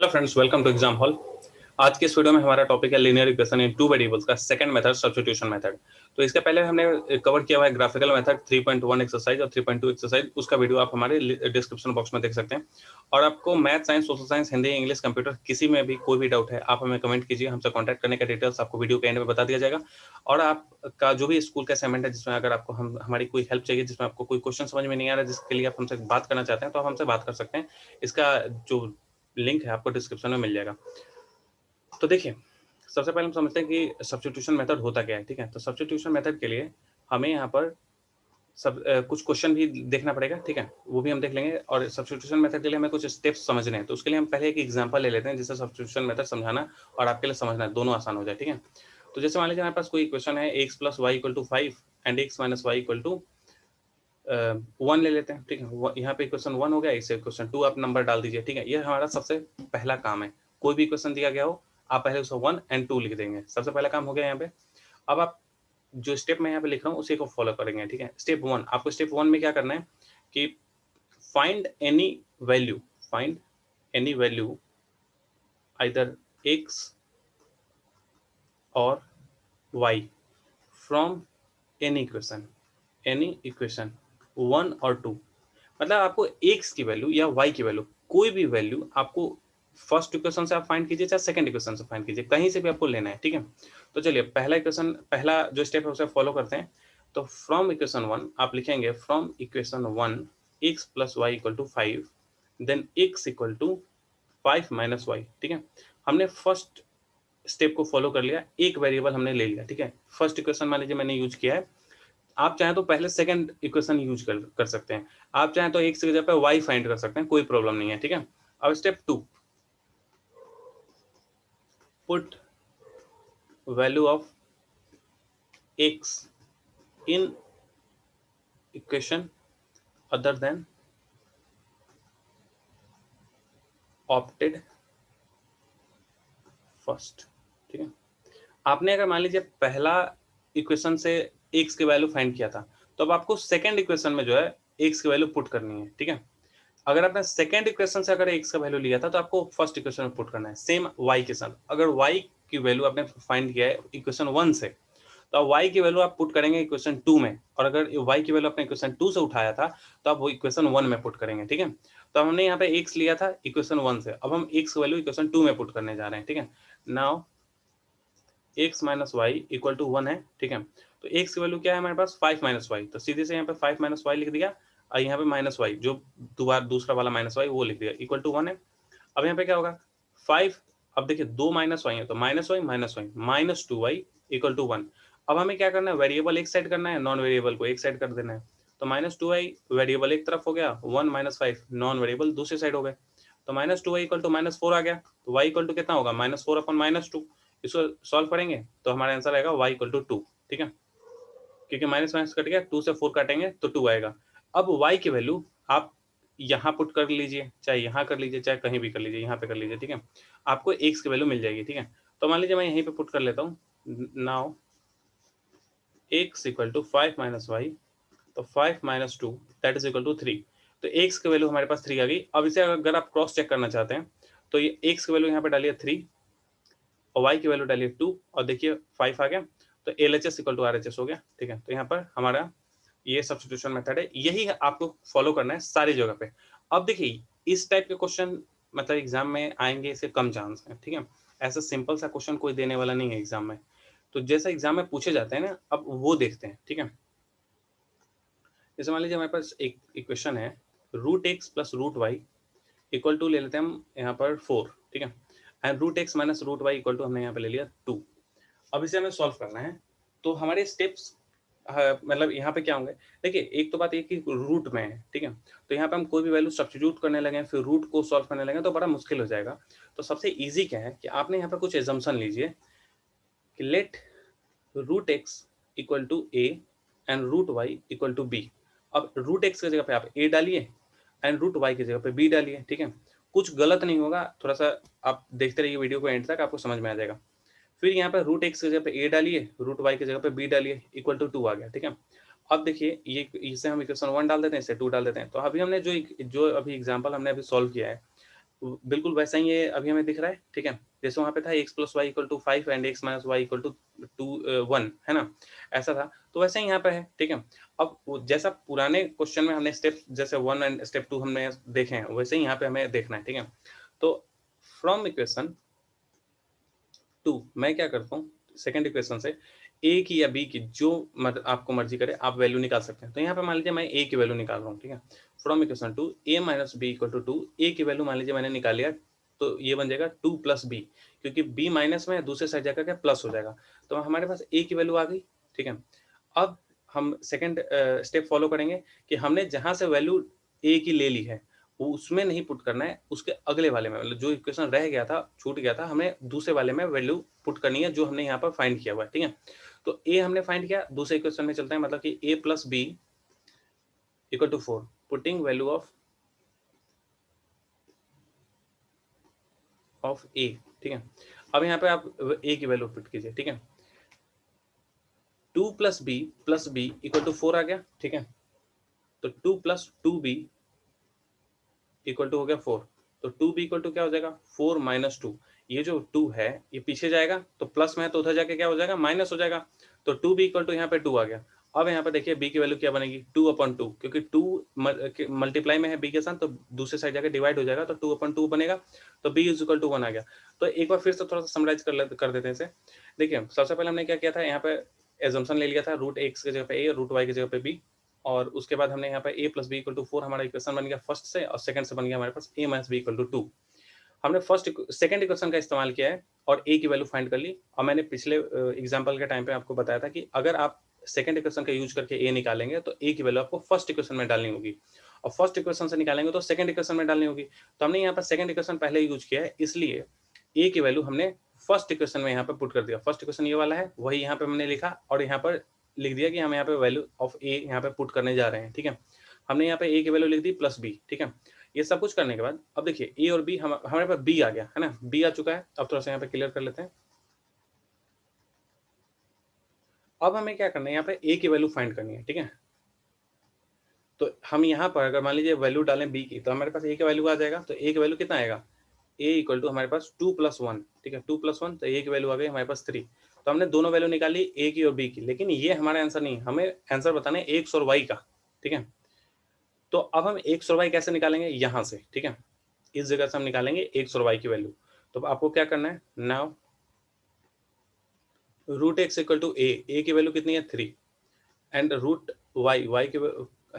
Hello friends, welcome to exam hall. आज के इस वीडियो में हमारा टॉपिक है linear equation in two variables का सेकंड मेथड, सब्स्टिट्यूशन मेथड। तो इसके पहले हमने कवर किया हुआ है ग्राफिकल मेथड 3.1 एक्सरसाइज और 3.2 एक्सरसाइज। उसका वीडियो आप हमारे डिस्क्रिप्शन बॉक्स में देख सकते हैं। और आपको math, science, social science, Hindi, English, computer किसी में भी कोई भी डाउट है, आप हमें कमेंट कीजिए। हमसे कॉन्टैक्ट करने का डिटेल्स आपको वीडियो के एंड में बता दिया जाएगा। और आपका जो भी स्कूल का असाइनमेंट है, जिसमें अगर आपको हमारी कोई हेल्प चाहिए, जिसमें आपको कोई क्वेश्चन समझ में नहीं आ रहा है, जिसके लिए आप हमसे बात करना चाहते हैं, तो आप हमसे बात कर सकते हैं। इसका जो लिंक है आपको डिस्क्रिप्शन में मिल जाएगा। तो देखिए, सबसे पहले हम समझते हैं कि सब्स्टिट्यूशन मेथड होता क्या है। ठीक है, तो सब्स्टिट्यूशन मेथड के लिए हमें यहाँ पर कुछ क्वेश्चन भी देखना पड़ेगा। ठीक है, वो भी हम देख लेंगे। और सब्स्टिट्यूशन मेथड के लिए हमें कुछ स्टेप्स समझने हैं, तो उसके लिए हम पहले एक एग्जांपल ले लेते हैं, जिससे सब्स्टिट्यूशन मेथड समझाना और आपके लिए समझना दोनों आसान हो जाए। ठीक है, तो जैसे मान लीजिए हमारे पास कोई इक्वेशन है x + y = 5 and x - y = 1 ले लेते हैं। ठीक है, यहाँ पे इक्वेशन 1 हो गया, इसे इक्वेशन 2 आप नंबर डाल दीजिए। ठीक है, ये हमारा सबसे पहला काम है। कोई भी इक्वेशन दिया गया हो, आप पहले उसको 1 और 2 लिख देंगे। सबसे पहला काम हो गया यहाँ पे। अब आप जो स्टेप मैं यहाँ पे लिख रहा हूँ उसी को फॉलो करेंगे। ठीक है, स्टेप 1, आपको स्टेप 1 में क्या करना है कि find any value, find any value either x और y फ्रॉम एनी इक्वेशन 1 और 2। मतलब आपको x की वैल्यू या y की वैल्यू, कोई भी वैल्यू आपको फर्स्ट इक्वेशन से आप फाइंड कीजिए, चाहे सेकंड इक्वेशन से फाइंड कीजिए, कहीं से भी आपको लेना है। ठीक है, तो चलिए पहला जो स्टेप है उसे फॉलो करते हैं। तो फ्रॉम इक्वेशन 1 आप लिखेंगे, from equation 1 x + y = 5, then x = 5 - y। ठीक है, हमने फर्स्ट स्टेप को फॉलो कर लिया, एक वेरिएबल हमने ले लिया। ठीक है, फर्स्ट इक्वेशन मान लीजिए मैंने यूज किया है। आप चाहें तो पहले सेकंड इक्वेशन यूज कर सकते हैं। आप चाहें तो x की जगह पे y फाइंड कर सकते हैं, कोई प्रॉब्लम नहीं है। ठीक है, अब step 2, put value of x in equation other than opted first. ठीक है, आपने अगर मान लीजिए पहला इक्वेशन से x की वैल्यू फाइंड किया था, तो अब आपको सेकंड इक्वेशन में जो है x की वैल्यू पुट करनी है। ठीक है, अगर आपने सेकंड इक्वेशन से अगर x का वैल्यू लिया था, तो आपको फर्स्ट इक्वेशन में पुट करना है। सेम y के साथ, अगर y की वैल्यू आपने फाइंड किया है इक्वेशन 1 से, तो अब y की वैल्यू आप पुट करेंगे इक्वेशन 2 में। और अगर y की वैल्यू आपने इक्वेशन 2 से उठाया था, तो आप वो इक्वेशन 1 में पुट करेंगे। ठीक है, तो हमने यहाँ पे x लिया था इक्वेशन 1 से, अब हम x की वैल्यू इक्वेशन 2 में पुट करने जा रहे हैं। ठीक है, नाउ x - y = 1 है। ठीक है, तो x की वैल्यू क्या है हमारे पास, 5 - y, तो सीधे से यहाँ पे 5 - y लिख दिया, और यहाँ पे -y जो दूसरा वाला -y वो लिख दिया, इक्वल टू 1 है। अब यहाँ पे क्या होगा, 5, अब देखिए 2 -y है, तो -y - 2y = 1। अब हमें क्या करना है, वेरिएबल एक साइड करना है, नॉन वेरिएबल को एक साइड कर देना है। तो -2y वेरिएबल एक तरफ हो गया, 1 - 5 नॉन वेरिएबल दूसरी साइड हो गए। तो -2y = -4 आ गया, तो y = कितना होगा, -4/-2। इसको सॉल्व करेंगे तो हमारा आंसर आएगा y = 2। ठीक है, क्योंकि माइनस माइनस कट गया, 2 से 4 काटेंगे तो 2 आएगा। अब y की वैल्यू आप यहाँ पुट कर लीजिए, चाहे यहाँ कर लीजिए, चाहे कहीं भी कर लीजिए, यहाँ पे कर लीजिए। ठीक है, आपको x की वैल्यू मिल जाएगी। ठीक है, तो मान लीजिए मैं यहीं पे पुट कर लेता हूँ। नाउ x = 5 - y, तो 5 - 2 दैट इज इक्वल टू 3। तो x की वैल्यू हमारे पास 3 आ गई। अब इसे अगर आप क्रॉस चेक करना चाहते हैं, तो ये x की वैल्यू यहाँ पे डालिए 3 और y की वैल्यू डालिए 2, और देखिए 5 आ गया, तो LHS = RHS हो गया। ठीक है, तो यहाँ पर हमारा ये सब्स्टिट्यूशन मेथड है, यही आपको फॉलो करना है सारी जगह पे। अब देखिए, इस टाइप के क्वेश्चन मतलब एग्जाम में आएंगे, इसके कम चांस है। ठीक है, ऐसा सिंपल सा क्वेश्चन कोई देने वाला नहीं है एग्जाम में। तो जैसा एग्जाम में पूछे जाते हैं ना, अब वो देखते हैं। ठीक है, जैसे मान लीजिए हमारे पास एक इक्वेशन है, √x + √y = ले लेते हैं हम यहाँ पर 4। ठीक है, एंड √x - √y = हमने यहाँ पे ले लिया 2। अब इसे हमें सॉल्व करना है, तो हमारे स्टेप्स मतलब यहाँ पे क्या होंगे, देखिए एक तो बात ये कि रूट में है। ठीक है, तो यहाँ पे हम कोई भी वैल्यू सब्स्टिट्यूट करने लगे, फिर रूट को सॉल्व करने लगे, तो बड़ा मुश्किल हो जाएगा। तो सबसे इजी क्या है कि आपने यहाँ पे कुछ एजम्पशन लीजिए कि let √x = a and √y = b। अब √x की जगह पे आप a डालिए एंड √y की जगह पे b डालिए। ठीक है, कुछ गलत नहीं होगा, थोड़ा सा आप देखते रहिए वीडियो को एंड तक, आपको समझ में आ जाएगा। फिर यहाँ पे √x की जगह पे a डालिए, √y की जगह पे b डालिए, इक्वल टू 2 आ गया। ठीक है, अब देखिए ये इसे हम इक्वेशन 1 डाल देते हैं, इसे 2 डाल देते हैं। तो अभी हमने जो अभी एग्जांपल हमने अभी सॉल्व किया है, बिल्कुल वैसा ही ये अभी हमें दिख रहा है, ठीक है। जैसे वहाँ पे था x + y = 5 and x - y = 1, है ना? ऐसा था, तो वैसे ही यहाँ पे है, ठीक है। अब वो जैसा पुराने क्वेश्चन में हमने स्टेप जैसे 1 एंड स्टेप 2 हमने देखे हैं, वैसे ही यहाँ पे हमें देखना है, ठीक है। तो फ्रॉम इक्वेशन 2 मैं क्या करता हूँ, सेकंड इक्वेशन से a की या b की जो आपको मर्जी करे आप वैल्यू निकाल सकते हैं। तो यहाँ पे मान लीजिए मैं a की वैल्यू निकाल रहा हूँ, ठीक है। From equation 2 a - b = 2, a की वैल्यू मान लीजिए मैंने निकाल लिया, तो ये बन जाएगा 2 + b, क्योंकि b माइनस में दूसरे साइड जाकर के प्लस हो जाएगा। तो हमारे पास a की वैल्यू आ गई, ठीक है। अब हम सेकंड स्टेप फॉलो करेंगे कि हमने जहां से वैल्यू a की ले ली है वो उसमें नहीं पुट करना है, उसके अगले वाले में, मतलब जो इक्वेशन रह गया था, छूट गया था, हमें दूसरे वाले में वैल्यू पुट करनी है जो हमने यहाँ पर फाइंड किया हुआ है, ठीक है। तो a हमने फाइंड किया, दूसरे इक्वेशन में चलते हैं, मतलब कि a + b = 4, putting value of a, ठीक है। अब यहाँ पे आप a की वैल्यू पुट कीजिए, ठीक है। 2 + b = 4 आ गया, ठीक है। तो 2 + 2b हो गया 4। तो 2b क्या हो जाएगा, 4 - 2। ये जो 2 है ये पीछे जाएगा, तो प्लस में है तो उधर जाके क्या हो जाएगा, माइनस हो जाएगा। तो 2b यहाँ पे 2 आ गया। अब यहाँ पे देखिए b की वैल्यू क्या बनेगी, 2/2, क्योंकि 2 मल्टीप्लाई में है b के साथ, तो दूसरे साइड जाके डिवाइड हो जाएगा, तो 2/2 बनेगा। तो b = 1 आ गया। तो एक बार फिर से थोड़ा सा समराइज कर देते हैं इसे। देखिए सबसे पहले हमने क्या किया था, यहाँ पे एजम्पशन ले लिया था, √x की जगह पे a, √y की जगह पे b, और उसके बाद हमने यहाँ पे a + b = 4 हमारा इक्वेशन बन गया फर्स्ट से, और सेकंड से बन गया हमारे पास a - b = 2। हमने सेकंड इक्वेशन का इस्तेमाल किया है और a की वैल्यू फाइंड कर ली। और मैंने पिछले एग्जांपल के टाइम पे आपको बताया था कि अगर आप सेकंड इक्वेशन का यूज करके a निकालेंगे तो a की वैल्यू आपको फर्स्ट इक्वेशन में डालनी होगी, और फर्स्ट इक्वेशन से निकालेंगे तो सेकंड इक्वेशन में डालनी होगी। तो हमने यहाँ पर सेकंड इक्वेशन पहले यूज किया है, इसलिए a की वैल्यू हमने फर्स्ट इक्वेशन में यहाँ पे पुट कर दिया। फर्स्ट इक्वेशन ये वाला है, वही यहाँ पे हमने लिखा और यहाँ पर लिख दिया कि हम यहाँ पे वैल्यू ऑफ a यहाँ पे पुट करने जा रहे हैं, ठीक है। हमने यहाँ पे a की वैल्यू लिख दी +b, ठीक है। ये सब कुछ करने के बाद अब देखिए a और b हमारे पास b आ गया है ना, b आ चुका है। अब थोड़ा सा यहाँ पे क्लियर कर लेते हैं। अब हमें क्या करना है, यहाँ पे a की वैल्यू फाइंड करनी है, ठीक है। तो हम यहाँ पर अगर मान लीजिए वैल्यू डालें b की, तो हमारे पास a की वैल्यू आ जाएगा। तो a की वैल्यू कितना आएगा, a = हमारे पास 2 + 1, ठीक है। 2 + 1, तो a की वैल्यू आ गई हमारे पास 3। तो हमने दोनों वैल्यू निकाली a की और b की, लेकिन ये हमारा आंसर नहीं, हमें आंसर बताना है x और y का, ठीक है। तो अब हम x और y कैसे निकालेंगे, यहाँ से, ठीक है। इस जगह से हम निकालेंगे x और y की वैल्यू। तो आपको क्या करना है, नाउ √x = a की वैल्यू कितनी है, 3, एंड √y की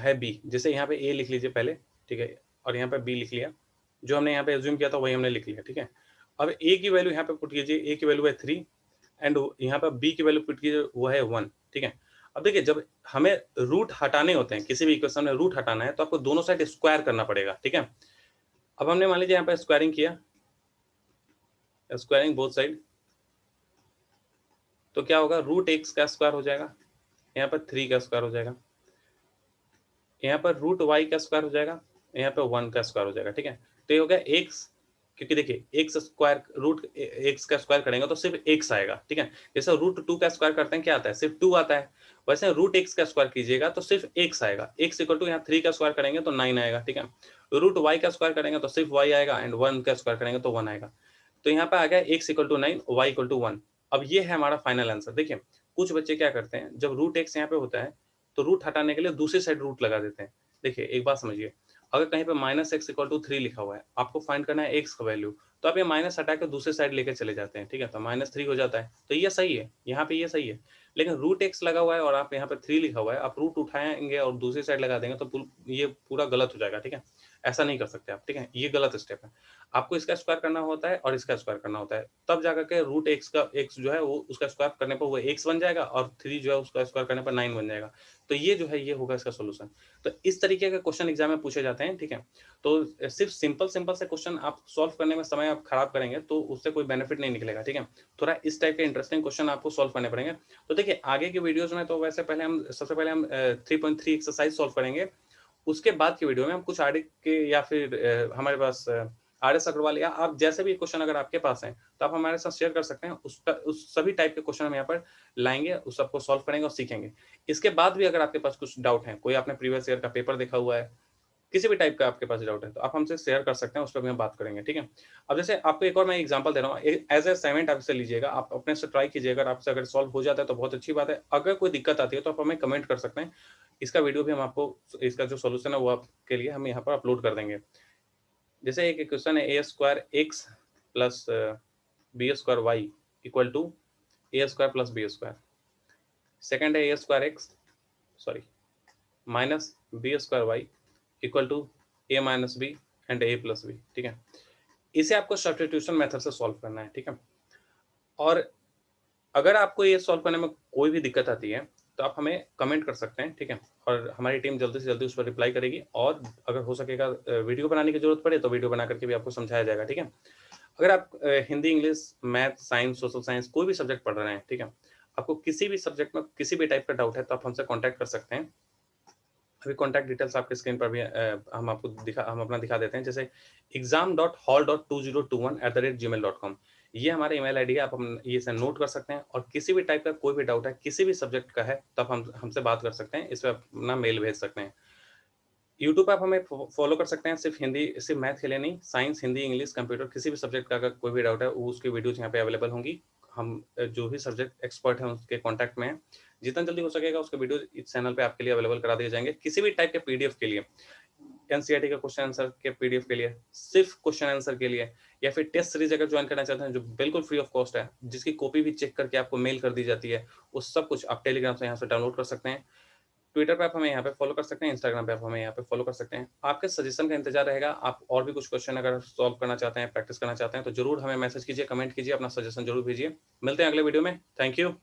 है b, जैसे यहाँ पे a लिख लीजिए पहले, ठीक है, और यहाँ पे b लिख लिया। जो हमने यहाँ पे एज्यूम किया था वही हमने लिख लिया, ठीक है। अब a की वैल्यू यहाँ पे पुट कीजिए, a की वैल्यू है 3, एंड यहाँ पे b की वैल्यू पुट कीजिए, वो है 1, ठीक है। अब देखिए जब हमें रूट हटाने होते हैं, किसी भी इक्वेशन में रूट हटाना है तो आपको दोनों साइड स्क्वायर करना पड़ेगा, ठीक है। अब हमने मान लीजिए यहाँ पे स्क्वायरिंग किया, स्क्वायरिंग बोथ साइड, तो क्या होगा, √x का स्क्वायर हो जाएगा, यहाँ पर 3 का स्क्वायर हो जाएगा, यहाँ पर √y का स्क्वायर हो जाएगा, यहाँ पे 1 का स्क्वायर हो जाएगा, ठीक है। तो ये हो गया x, क्योंकि देखिए x स्क्वायर √x का स्क्वायर करेंगे तो सिर्फ x आएगा, ठीक है। जैसे √2 का स्क्वायर करते हैं क्या आता है, सिर्फ 2 आता है। वैसे √x का स्क्वायर कीजिएगा तो सिर्फ x आएगा, x = यहाँ 3 का स्क्वायर करेंगे तो 9 आएगा, ठीक है। √y का स्क्वायर करेंगे तो सिर्फ y आएगा, एंड 1 का स्क्वायर करेंगे तो 1 आएगा। तो यहाँ पे आ गया x = 9, y = 1। अब ये है हमारा फाइनल आंसर। देखिए कुछ बच्चे क्या करते हैं, जब √x यहाँ पे होता है तो रूट हटाने के लिए दूसरी साइड रूट लगा देते हैं। देखिए एक बात समझिए, अगर कहीं पे -x = 3 लिखा हुआ है, आपको फाइंड करना है x का वैल्यू, तो आप ये माइनस हटा के दूसरे साइड लेके चले जाते हैं, ठीक है। तो -3 हो जाता है, तो ये सही है, यहाँ पे ये सही है। लेकिन √x लगा हुआ है और आप यहाँ पे 3 लिखा हुआ है, आप रूट उठाएंगे और दूसरी साइड लगा देंगे तो ये पूरा गलत हो जाएगा, ठीक है। ऐसा नहीं कर सकते आप, ठीक है, ये गलत स्टेप है। आपको इसका स्क्वायर करना होता है और इसका स्क्वायर करना होता है, तब जाकर के √x का x जो है वो उसका स्क्वायर करने पर वो x बन जाएगा, और 3 जो है उसका स्क्वायर करने पर 9 बन जाएगा। तो ये जो है ये होगा इसका सोल्यूशन। तो इस तरीके के क्वेश्चन एग्जाम में पूछे जाते हैं, ठीक है। तो सिर्फ सिंपल से क्वेश्चन आप सॉल्व करने में समय आप खराब करेंगे तो उससे कोई बेनिफिट नहीं निकलेगा, ठीक है। थोड़ा इस टाइप के इंटरेस्टिंग क्वेश्चन आपको सॉल्व करने पड़ेंगे। तो देखिए आगे के वीडियोस में तो वैसे सबसे पहले हम 3.3 एक्सरसाइज सॉल्व करेंगे। उसके बाद की वीडियो में हम कुछ आरडी के या फिर हमारे पास RS अग्रवाल या आप जैसे भी क्वेश्चन अगर आपके पास हैं तो आप हमारे साथ शेयर कर सकते हैं। उसका उस सभी टाइप के क्वेश्चन हम यहाँ पर लाएंगे, उस सबको सॉल्व करेंगे और सीखेंगे। इसके बाद भी अगर आपके पास कुछ डाउट है, कोई आपने प्रीवियस ईयर का पेपर देखा हुआ है किसी भी टाइप का आपके पास डाउट है तो आप हमसे शेयर कर सकते हैं, उस पर भी हम बात करेंगे, ठीक है। अब जैसे आपको एक और मैं एग्जांपल दे रहा हूँ, एज ए असाइनमेंट आप इसे लीजिएगा, आप अपने से ट्राई कीजिएगा, अगर आपसे अगर सॉल्व हो जाता है तो बहुत अच्छी बात है, अगर कोई दिक्कत आती है तो आप हमें कमेंट कर सकते हैं, इसका वीडियो भी हम आपको, इसका जो सोल्यूशन है वो आपके लिए हम यहाँ पर अपलोड कर देंगे। जैसे एक क्वेश्चन है a square x plus b square y equal to a square plus b square. Second है a square x, sorry, minus b square y equal to a minus b and a plus b, ठीक है। इसे आपको substitution method से solve करना है, ठीक है। और अगर आपको ये सॉल्व करने में कोई भी दिक्कत आती है तो आप हमें कमेंट कर सकते हैं, ठीक है, और हमारी टीम जल्दी से जल्दी उस पर रिप्लाई करेगी, और अगर हो सकेगा वीडियो बनाने की जरूरत पड़े तो वीडियो बना करके भी आपको समझाया जाएगा, ठीक है। अगर आप Hindi, English, math, science, social science कोई भी सब्जेक्ट पढ़ रहे हैं, ठीक है, आपको किसी भी सब्जेक्ट में किसी भी टाइप का डाउट है तो आप हमसे कॉन्टैक्ट कर सकते हैं। अभी कॉन्टैक्ट डिटेल्स आपके स्क्रीन पर भी हम अपना दिखा देते हैं, जैसे exam.hall.2021@gmail.com, ये हमारा ईमेल आईडी है, आप हम ये इसे नोट कर सकते हैं, और किसी भी टाइप का कोई भी डाउट है, किसी भी सब्जेक्ट का है, तो आप हमसे बात कर सकते हैं, इस पे अपना मेल भेज सकते हैं। यूट्यूब पे आप हमें फॉलो कर सकते हैं, सिर्फ मैथ के लिए नहीं, साइंस, हिंदी, इंग्लिश, कंप्यूटर, किसी भी सब्जेक्ट का अगर कोई भी डाउट है वो उसकी वीडियोज यहाँ पे अवेलेबल होंगी। हम जो भी सब्जेक्ट एक्सपर्ट हैं उसके कॉन्टैक्ट में हैं, जितना जल्दी हो सकेगा उसके वीडियो इस चैनल पे आपके लिए अवेलेबल करा दिए जाएंगे। किसी भी टाइप के पीडीएफ के लिए, एनसीईआरटी का क्वेश्चन आंसर के पीडीएफ के लिए, सिर्फ क्वेश्चन आंसर के लिए, या फिर टेस्ट सीरीज अगर ज्वाइन करना चाहते हैं जो बिल्कुल फ्री ऑफ कॉस्ट है, जिसकी कॉपी भी चेक करके आपको मेल कर दी जाती है, वो सब कुछ आप टेलीग्राम से यहाँ से डाउनलोड कर सकते हैं। ट्विटर पे आप हमें यहाँ पे फॉलो कर सकते हैं, इंस्टाग्राम पे आप हमें यहाँ पे फॉलो कर सकते हैं। आपके सजेशन का इंतजार रहेगा। आप और भी कुछ क्वेश्चन अगर सॉल्व करना चाहते हैं, प्रैक्टिस करना चाहते हैं, तो जरूर हमें मैसेज कीजिए, कमेंट कीजिए, अपना सजेशन जरूर भेजिए। मिलते हैं अगले वीडियो में। Thank you.